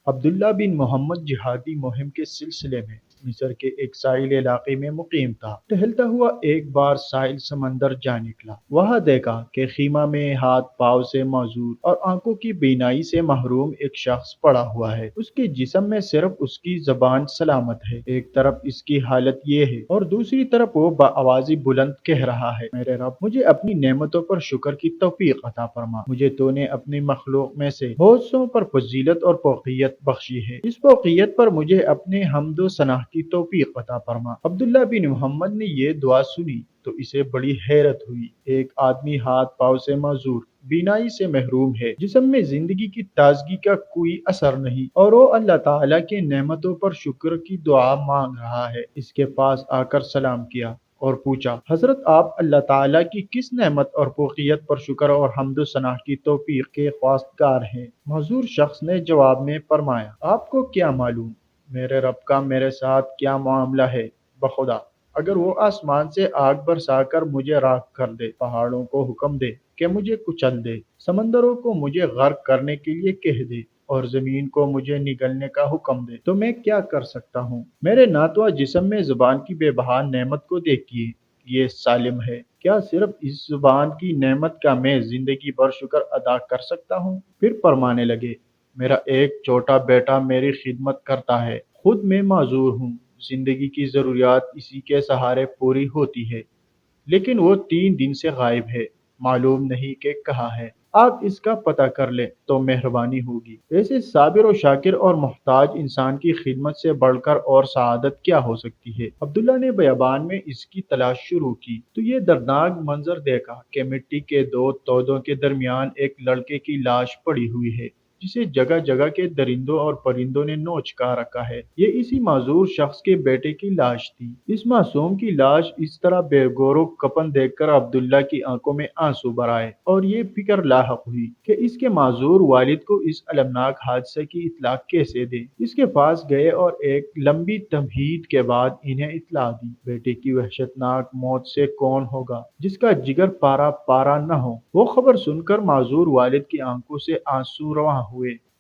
عبداللہ بن محمد جہادی مہم کے سلسلے میں مصر کے ایک ساحل علاقے میں مقیم تھا۔ ٹہلتا ہوا ایک بار ساحل سمندر جا نکلا۔ وہاں دیکھا کہ خیمہ میں ہاتھ پاؤں سے معذور اور آنکھوں کی بینائی سے محروم ایک شخص پڑا ہوا ہے۔ اس کے جسم میں صرف اس کی زبان سلامت ہے۔ ایک طرف اس کی حالت یہ ہے اور دوسری طرف وہ بآوازی بلند کہہ رہا ہے، میرے رب، مجھے اپنی نعمتوں پر شکر کی توفیق عطا فرما۔ مجھے تو نے اپنی مخلوق میں سے بہت سوں پر فضیلت اور فوقیت بخشی ہے۔ اس فوقیت پر مجھے اپنے حمد و ثنا کی توفیق عطا فرما۔ عبداللہ بن محمد نے یہ دعا سنی تو اسے بڑی حیرت ہوئی۔ ایک آدمی ہاتھ پاؤں سے معذور، بینائی سے محروم ہے، جسم میں زندگی کی تازگی کا کوئی اثر نہیں، اور وہ اللہ تعالیٰ کے نعمتوں پر شکر کی دعا مانگ رہا ہے۔ اس کے پاس آ کر سلام کیا اور پوچھا، حضرت آپ اللہ تعالیٰ کی کس نعمت اور فوقیت پر شکر اور حمد و ثنا کی توفیق کے خواستگار ہیں؟ معذور شخص نے جواب میں فرمایا، آپ کو کیا معلوم میرے رب کا میرے ساتھ کیا معاملہ ہے؟ بخدا اگر وہ آسمان سے آگ برسا کر مجھے راکھ کر دے، پہاڑوں کو حکم دے کہ مجھے کچل دے، سمندروں کو مجھے غرق کرنے کے لیے کہہ دے، اور زمین کو مجھے نگلنے کا حکم دے، تو میں کیا کر سکتا ہوں؟ میرے ناتواں جسم میں زبان کی بے بہا نعمت کو دیکھیے، یہ سالم ہے۔ کیا صرف اس زبان کی نعمت کا میں زندگی بھر شکر ادا کر سکتا ہوں؟ پھر فرمانے لگے، میرا ایک چھوٹا بیٹا میری خدمت کرتا ہے، خود میں معذور ہوں، زندگی کی ضروریات اسی کے سہارے پوری ہوتی ہے، لیکن وہ 3 دن سے غائب ہے، معلوم نہیں کہ کہاں ہے۔ آپ اس کا پتہ کر لیں تو مہربانی ہوگی۔ ایسے صابر و شاکر اور محتاج انسان کی خدمت سے بڑھ کر اور سعادت کیا ہو سکتی ہے؟ عبداللہ نے بیابان میں اس کی تلاش شروع کی تو یہ دردناک منظر دیکھا کہ مٹی کے 2 تودوں کے درمیان ایک لڑکے کی لاش پڑی ہوئی ہے، جسے جگہ جگہ کے درندوں اور پرندوں نے نوچ کا رکھا ہے۔ یہ اسی معذور شخص کے بیٹے کی لاش تھی۔ اس معصوم کی لاش اس طرح بے گور و کفن دیکھ کر عبداللہ کی آنکھوں میں آنسو بھر آئے، اور یہ فکر لاحق ہوئی کہ اس کے معذور والد کو اس المناک حادثے کی اطلاع کیسے دے۔ اس کے پاس گئے اور ایک لمبی تمہید کے بعد انہیں اطلاع دی۔ بیٹے کی وحشتناک موت سے کون ہوگا جس کا جگر پارا پارا نہ ہو؟ وہ خبر سن کر معذور والد کی آنکھوں سے آنسو رواں ہوئے۔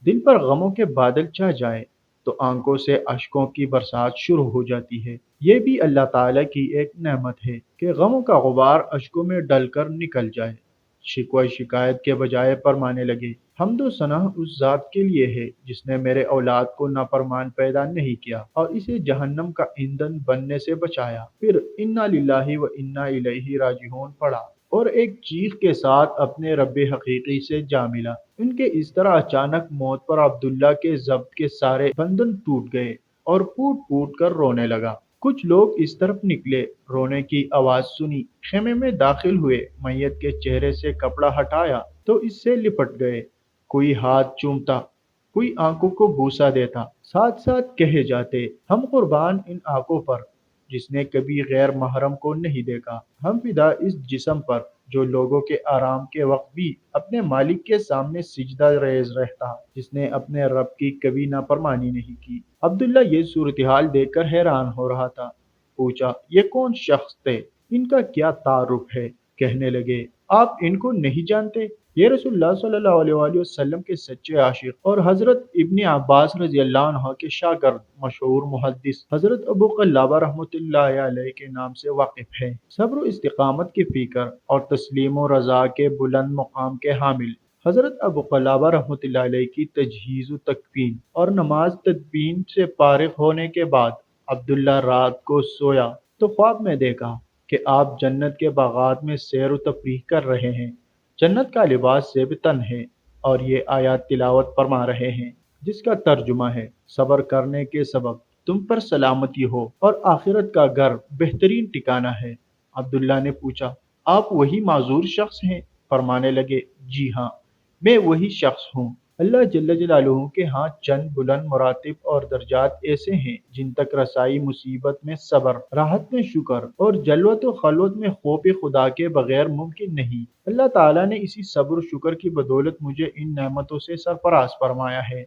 دل پر غموں کے بادل چھا جائے تو آنکھوں سے اشکوں کی برسات شروع ہو جاتی ہے۔ یہ بھی اللہ تعالیٰ کی ایک نعمت ہے کہ غموں کا غبار اشکوں میں ڈل کر نکل جائے۔ شکوہ شکایت کے بجائے فرمانے لگے، حمد و ثنا اس ذات کے لیے ہے جس نے میرے اولاد کو نافرمان پیدا نہیں کیا اور اسے جہنم کا ایندھن بننے سے بچایا۔ پھر انا للہ و انا الیہ راجعون پڑھا اور ایک چیخ کے ساتھ اپنے رب حقیقی سے جا ملا۔ ان کے اس طرح اچانک موت پر عبداللہ کے ضبط کے سارے بندھن ٹوٹ گئے اور پھوٹ پھوٹ کر رونے لگا۔ کچھ لوگ اس طرف نکلے، رونے کی آواز سنی، خیمے میں داخل ہوئے، میت کے چہرے سے کپڑا ہٹایا تو اس سے لپٹ گئے۔ کوئی ہاتھ چومتا، کوئی آنکھوں کو بوسہ دیتا، ساتھ ساتھ کہے جاتے، ہم قربان ان آنکھوں پر جس نے کبھی غیر محرم کو نہیں دیکھا، ہم فدا اس جسم پر جو لوگوں کے آرام کے وقت بھی اپنے مالک کے سامنے سجدہ ریز رہتا، جس نے اپنے رب کی کبھی نافرمانی نہیں کی۔ عبداللہ یہ صورتحال دیکھ کر حیران ہو رہا تھا۔ پوچھا، یہ کون شخص تھے؟ ان کا کیا تعارف ہے؟ کہنے لگے، آپ ان کو نہیں جانتے؟ یہ رسول اللہ صلی اللہ علیہ وآلہ وسلم کے سچے عاشق اور حضرت ابن عباس رضی اللہ عنہ کے شاگرد، مشہور محدث حضرت ابو قلابہ رحمۃ اللہ علیہ کے نام سے واقف ہیں۔ صبر و استقامت کی فکر اور تسلیم و رضا کے بلند مقام کے حامل حضرت ابو قلابہ رحمۃ اللہ علیہ کی تجہیز و تکفین اور نماز تدفین سے فارغ ہونے کے بعد عبداللہ رات کو سویا تو خواب میں دیکھا کہ آپ جنت کے باغات میں سیر و تفریح کر رہے ہیں، جنت کا لباس زیب تن ہے، اور یہ آیات تلاوت فرما رہے ہیں جس کا ترجمہ ہے، صبر کرنے کے سبب تم پر سلامتی ہو اور آخرت کا گھر بہترین ٹھکانہ ہے۔ عبداللہ نے پوچھا، آپ وہی معذور شخص ہیں؟ فرمانے لگے، جی ہاں، میں وہی شخص ہوں۔ اللہ جل جلالہ کے ہاں چند بلند مراتب اور درجات ایسے ہیں جن تک رسائی مصیبت میں صبر، راحت میں شکر اور جلوت و خلوت میں خوف خدا کے بغیر ممکن نہیں۔ اللہ تعالیٰ نے اسی صبر و شکر کی بدولت مجھے ان نعمتوں سے سرفراز فرمایا ہے۔